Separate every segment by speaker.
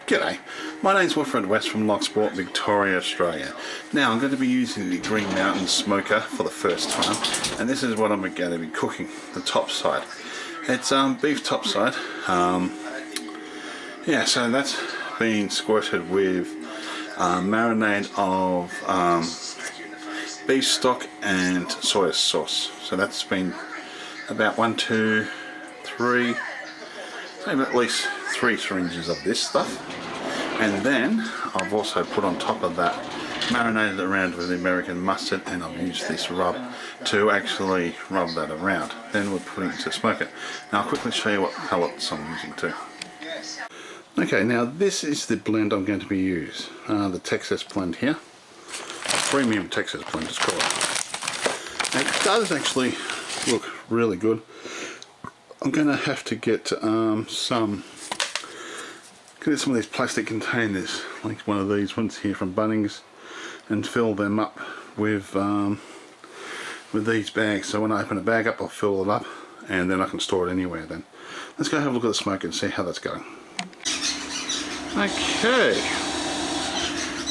Speaker 1: G'day, my name's Wilfred West from Locksport, Victoria, Australia. Now I'm going to be using the Green Mountain smoker for the first time, and this is what I'm going to be cooking, the top side. It's beef top side. Yeah, so that's been squirted with marinade of beef stock and soy sauce. So that's been about 1, 2, 3, maybe at least 3 syringes of this stuff. And then I've also put on top of that, marinated around with the American mustard, and I've used this rub to actually rub that around. Then we're putting it to smoke it. Now I'll quickly show you what pellets I'm using too. Okay, now this is the blend I'm going to be using. The Texas blend here. Premium Texas blend, it's called. It does actually look really good. I'm going to have to get some of these plastic containers, like one of these ones here from Bunnings, and fill them up with these bags. So when I open a bag up, I'll fill it up, and then I can store it anywhere. Then let's go have a look at the smoke and see how that's going. Okay,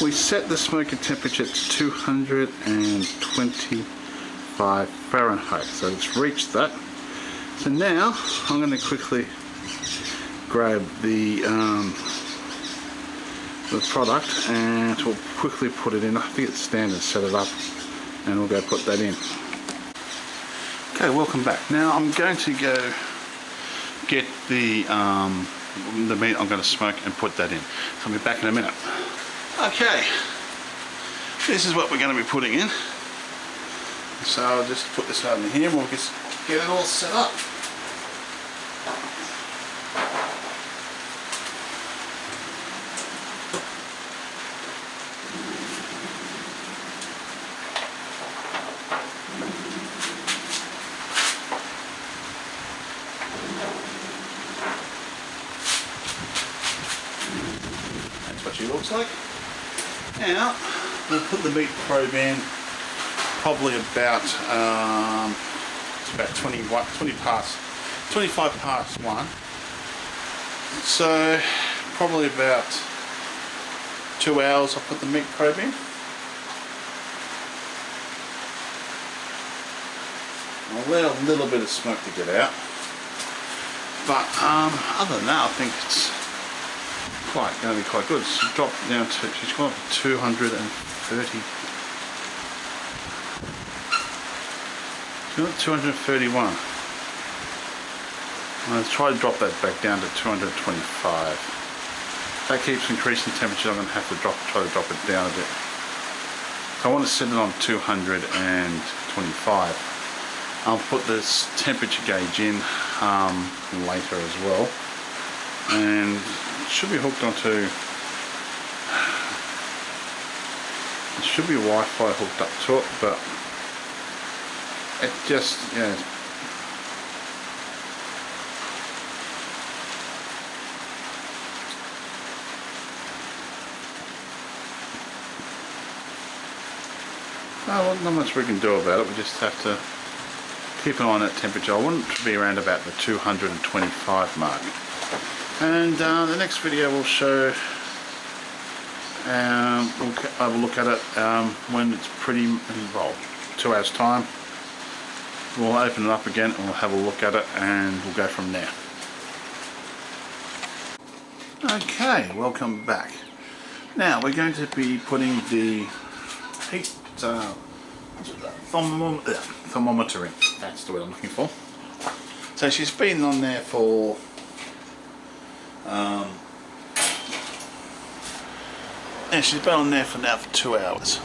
Speaker 1: we set the smoker temperature to 225 Fahrenheit, so it's reached that. So now I'm going to quickly grab the product, and we'll quickly put it in. I think it's standard, set it up, and we'll go put that in. Okay, welcome back. Now I'm going to go get the meat I'm going to smoke and put that in. So I'll be back in a minute. Okay, this is what we're going to be putting in. So I'll just put this over here and we'll just get it all set up. What she looks like. Now we'll put the meat probe in probably about it's about 25 past 1. So probably about 2 hours I'll put the meat probe in. I'll allow a little bit of smoke to get out, but other than that I think it's going to be quite good. She's dropped down to, she's gone up to 230. She's got 231. I'll try to drop that back down to 225. That keeps increasing temperature. I'm going to have to try to drop it down a bit. So I want to set it on 225. I'll put this temperature gauge in later as well, and it should be hooked onto, it should be Wi-Fi hooked up to it, but it just, yeah. Well, not much we can do about it. We just have to keep an eye on that temperature. I want it to be around about the 225 mark. And the next video will show, we'll have a look at it when it's pretty, well, 2 hours time. We'll open it up again and we'll have a look at it, and we'll go from there. Okay, welcome back. Now we're going to be putting the heat thermometer in. That's the word I'm looking for. So she's been on there for and she's been on there for now for 2 hours.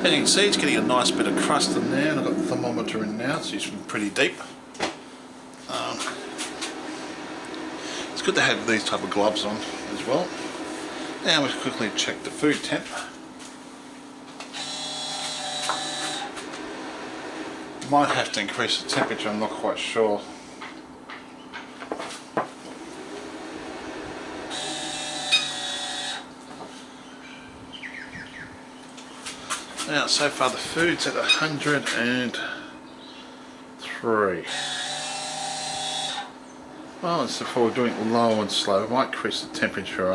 Speaker 1: As you can see, it's getting a nice bit of crust in there, and I've got the thermometer in now, so it's pretty deep. It's good to have these type of gloves on as well. Now we'll quickly check the food temp. Might have to increase the temperature, I'm not quite sure. Now, so far the food's at 103. Well, it's if we're doing it low and slow, I might increase the temperature.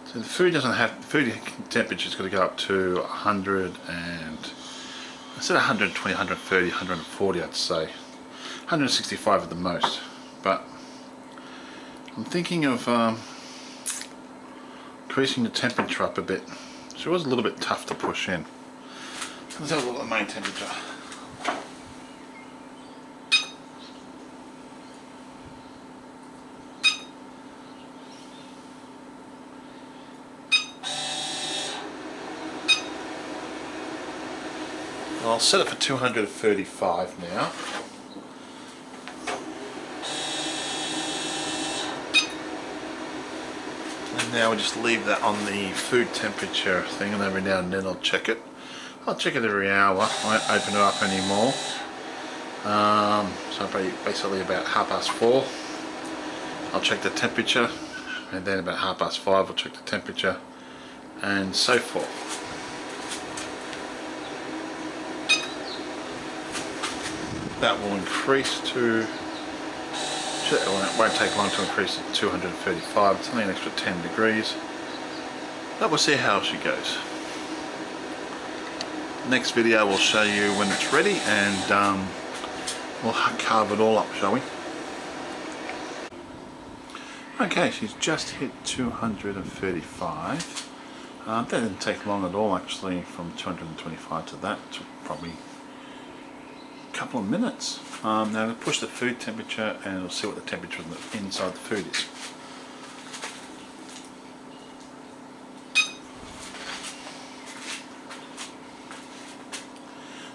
Speaker 1: So the food doesn't have, food temperature's got to go up to 100 and, instead of 120, 130, 140 I'd say. 165 at the most. But I'm thinking of increasing the temperature up a bit. So it was a little bit tough to push in. Let's have a look at the main temperature. I'll set it for 235 now. And now we just leave that on the food temperature thing, and every now and then I'll check it. I'll check it every hour. I won't open it up anymore. So basically about 4:30 I'll check the temperature, and then about 5:30 I'll check the temperature, and so forth. That will increase to, it won't take long to increase to 235, it's only an extra 10 degrees, but we'll see how she goes. Next video will show you when it's ready, and we'll carve it all up, shall we? Okay, she's just hit 235. That didn't take long at all actually, from 225 to that, it took probably couple of minutes. Now we'll push the food temperature and we'll see what the temperature inside the food is.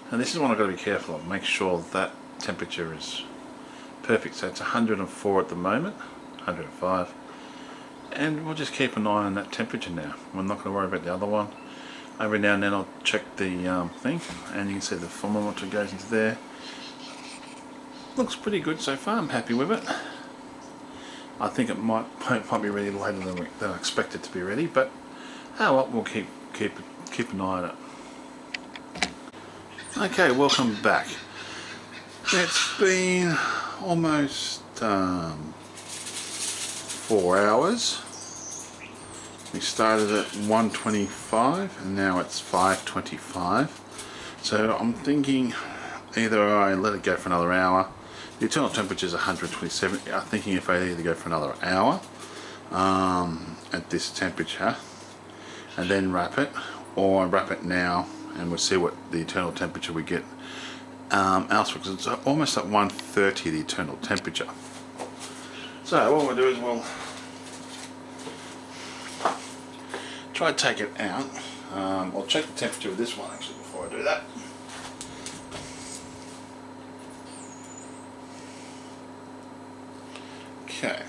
Speaker 1: And this is one I've got to be careful of, make sure that temperature is perfect. So it's 104 at the moment, 105, and we'll just keep an eye on that temperature now. We're not going to worry about the other one. Every now and then I'll check the thing, and you can see the thermometer goes into there. Looks pretty good so far, I'm happy with it. I think it might be ready later than I expect it to be ready, but well, we'll keep an eye on it. Okay, welcome back. It's been almost 4 hours. We started at 1:25 and now it's 5:25. So I'm thinking either I let it go for another hour. The internal temperature is 127. I'm thinking if I either go for another hour at this temperature and then wrap it, or I wrap it now and we'll see what the internal temperature we get elsewhere, because it's almost at 130 the internal temperature. So what we'll do is we'll try to take it out. I'll check the temperature with this one actually before I do that. Okay.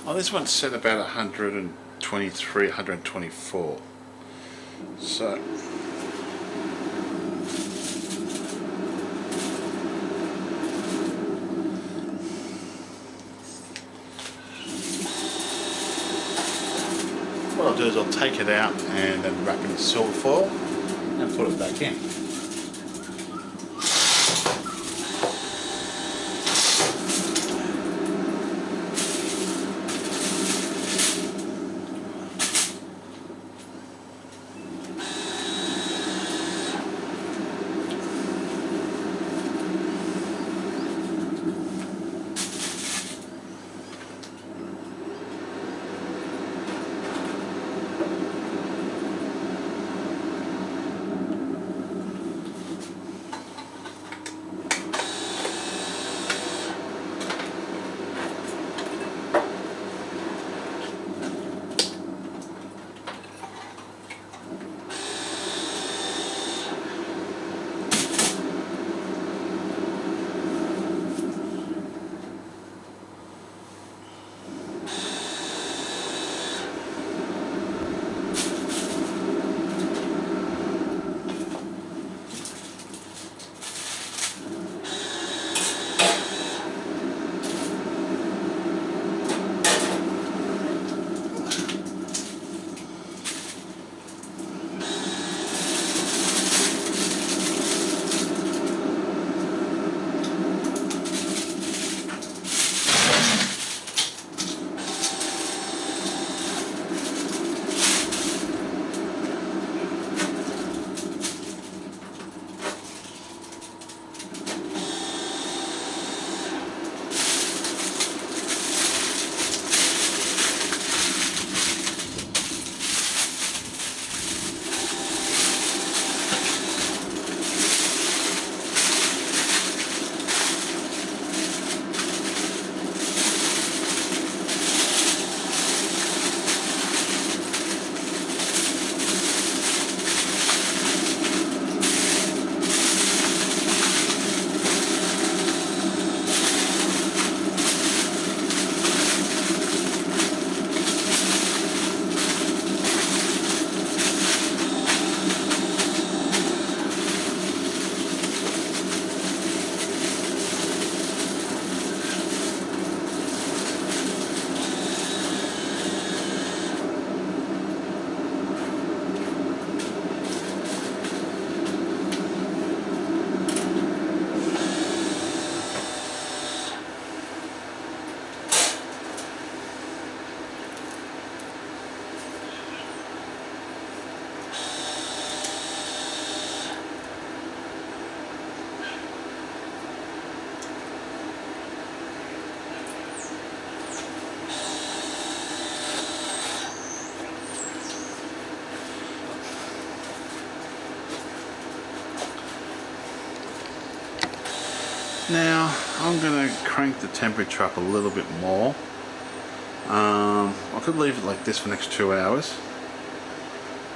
Speaker 1: Oh, this one's set about 123, 124. So what I'll do is I'll take it out and then wrap it in silver foil and put it back in. Now I'm going to crank the temperature up a little bit more. I could leave it like this for the next 2 hours.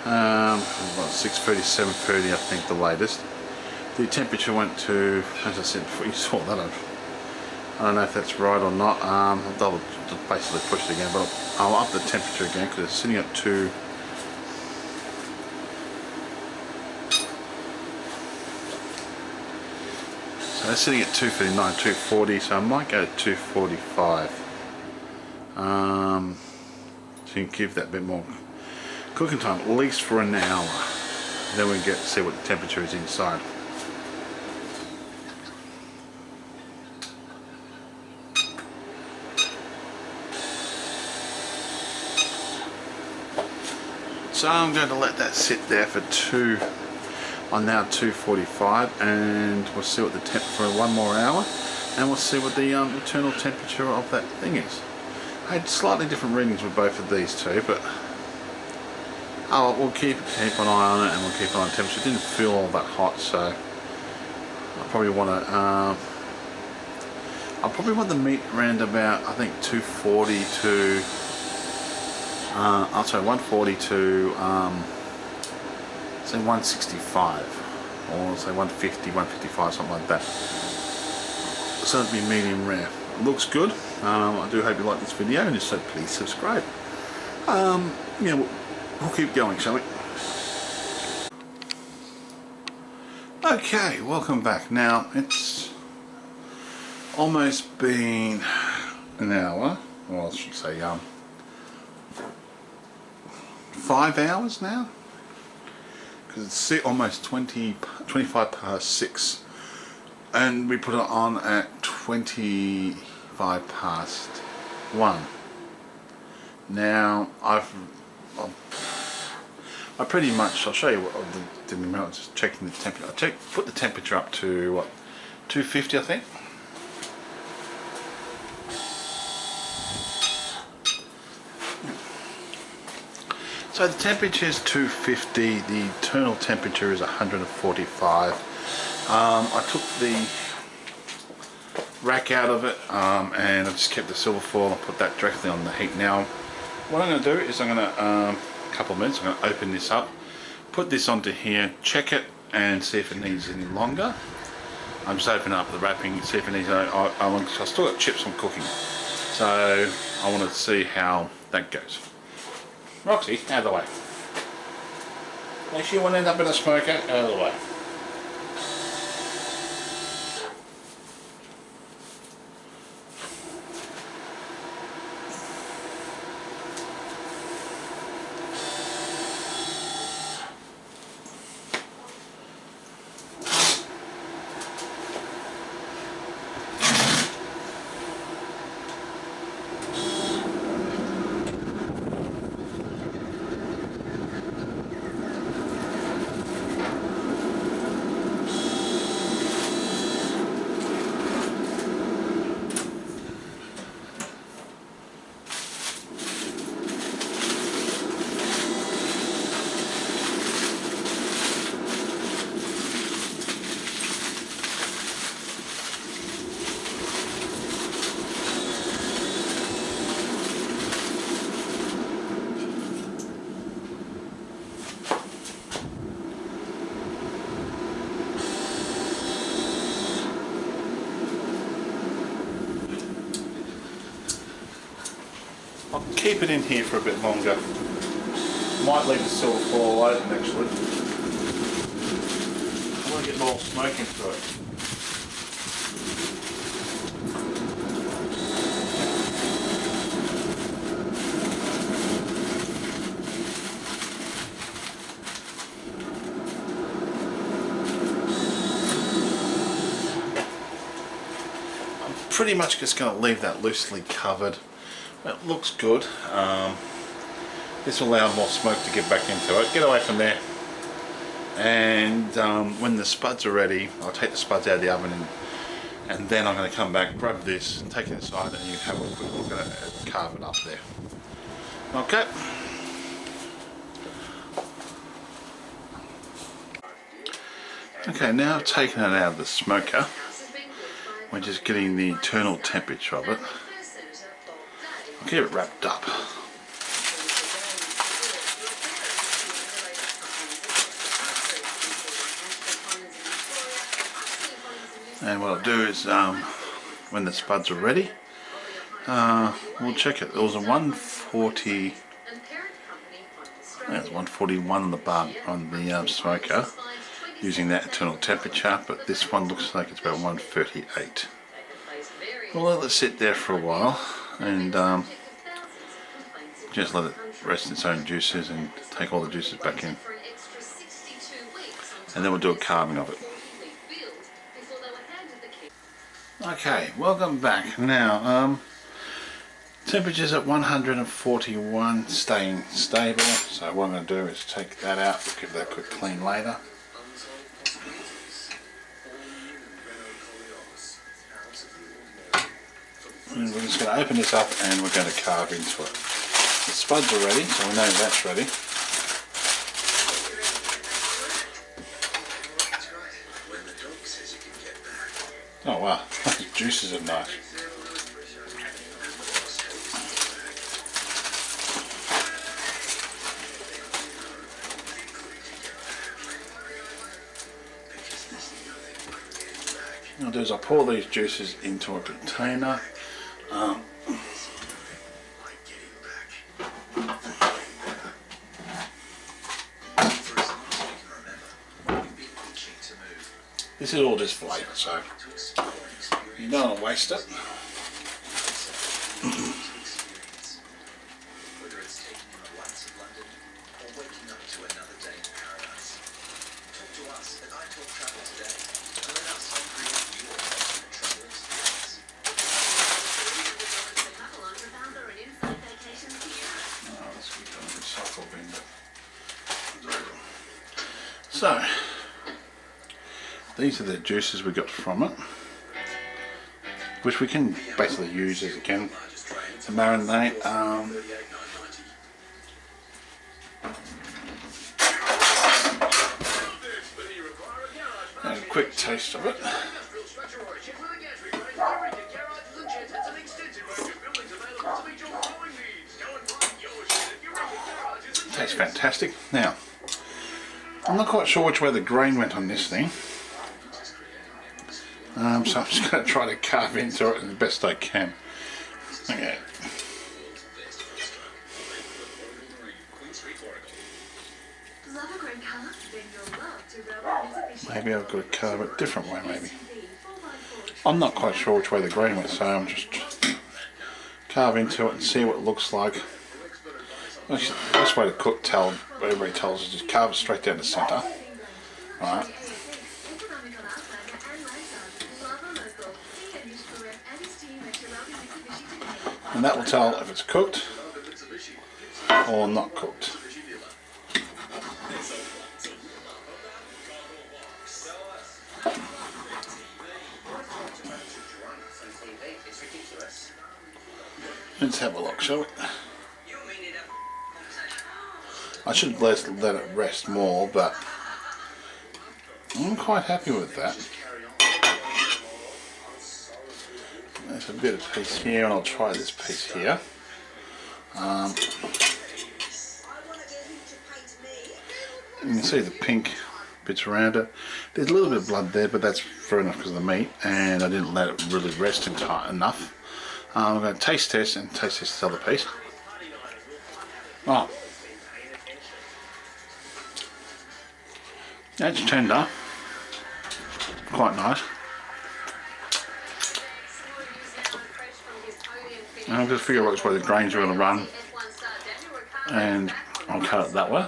Speaker 1: About 6:30, 7:30 I think the latest. The temperature went to, as I said before, you saw that. I don't know if that's right or not. I'll basically push it again, but I'll up the temperature again because it's sitting at 2. So it's sitting at 239, 240, so I might go to 245. So you can give that a bit more cooking time, at least for an hour. Then we can see what the temperature is inside. So I'm going to let that sit there for on now 245, and we'll see what the temp for 1 more hour, and we'll see what the internal temperature of that thing is. I had slightly different readings with both of these two, but we'll keep an eye on it, and we'll keep an eye on temperature. It didn't feel all that hot, so I probably want to. I probably want the meat around about, I think, 240 to. I'll say 140 to say 165, or say 150, 155, something like that. So it'd be medium rare. It looks good. I do hope you like this video, and if so, please subscribe. Yeah, we'll keep going, shall we? Okay, welcome back. Now it's almost been an hour, or I should say 5 hours now, because it's almost 25 past 6, and we put it on at 25 past 1. Now I pretty much, I'll show you what I did in a minute. Just checking the temperature. Put the temperature up to what, 250 I think. So the temperature is 250, the internal temperature is 145. I took the rack out of it, and I just kept the silver foil and put that directly on the heat. Now what I'm going to do is I'm going to, a couple of minutes, I'm going to open this up, put this onto here, check it and see if it needs any longer. I'm just opening up the wrapping, see if it needs I've still got chips I'm cooking, so I want to see how that goes. Roxy, out of the way. Make sure you won't end up in a smoker, out of the way. I'll keep it in here for a bit longer. Might leave the silver foil open actually. I want to get more smoke into it. I'm pretty much just going to leave that loosely covered. It looks good. This will allow more smoke to get back into it. Get away from there. And when the spuds are ready, I'll take the spuds out of the oven, and then I'm going to come back, grab this, take it inside, and you can have a quick look at it and carve it up there. Okay. Okay, now I've taken it out of the smoker. We're just getting the internal temperature of it. I'll get it wrapped up. And what I'll do is, when the spuds are ready, we'll check it. It was a 140. I think it was 141 on the bar on the smoker, using that internal temperature. But this one looks like it's about 138. We'll let it sit there for a while and just let it rest its own juices and take all the juices back in. And then we'll do a carving of it. Okay, welcome back. Now, temperature's at 141, staying stable. So what I'm going to do is take that out, give that a quick clean later. And we're just going to open this up and we're going to carve into it. The spuds are ready, so we know that's ready. Oh wow, those juices are nice. What I'll do is I'll pour these juices into a container. This is all just flavour, so you don't want to waste it. So, these are the juices we got from it, which we can basically use as again to marinate. And a quick taste of it. Tastes fantastic. Now, I'm not quite sure which way the grain went on this thing. So I'm just going to try to carve into it the best I can. Okay. Maybe I've got to carve it a different way, maybe. I'm not quite sure which way the grain went, so I'm just carve into it and see what it looks like. The best way to cook, everybody tells us, just carve it straight down the centre. Right. And that will tell if it's cooked or not cooked. Let's have a look, shall we? I should let it rest more, but I'm quite happy with that. There's a bit of piece here, and I'll try this piece here. You can see the pink bits around it. There's a little bit of blood there, but that's fair enough because of the meat, and I didn't let it really rest enough. I'm going to taste test and taste this other piece. Oh, that's tender, quite nice. And I'll just figure out which way the grains are going to run, and I'll cut it that way.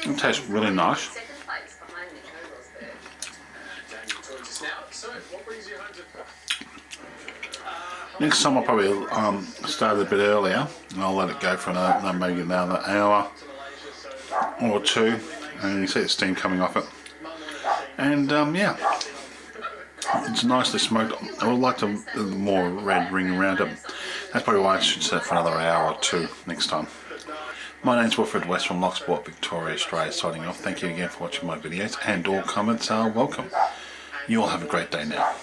Speaker 1: It tastes really nice. Next time I'll probably start it a bit earlier, and I'll let it go for maybe another hour or two, and you can see the steam coming off it. And yeah, it's nicely smoked. I would like a more red ring around it. That's probably why I should set it for another hour or two next time. My name's Wilfred West from Locksport, Victoria, Australia, signing off. Thank you again for watching my videos, and all comments are welcome. You all have a great day now.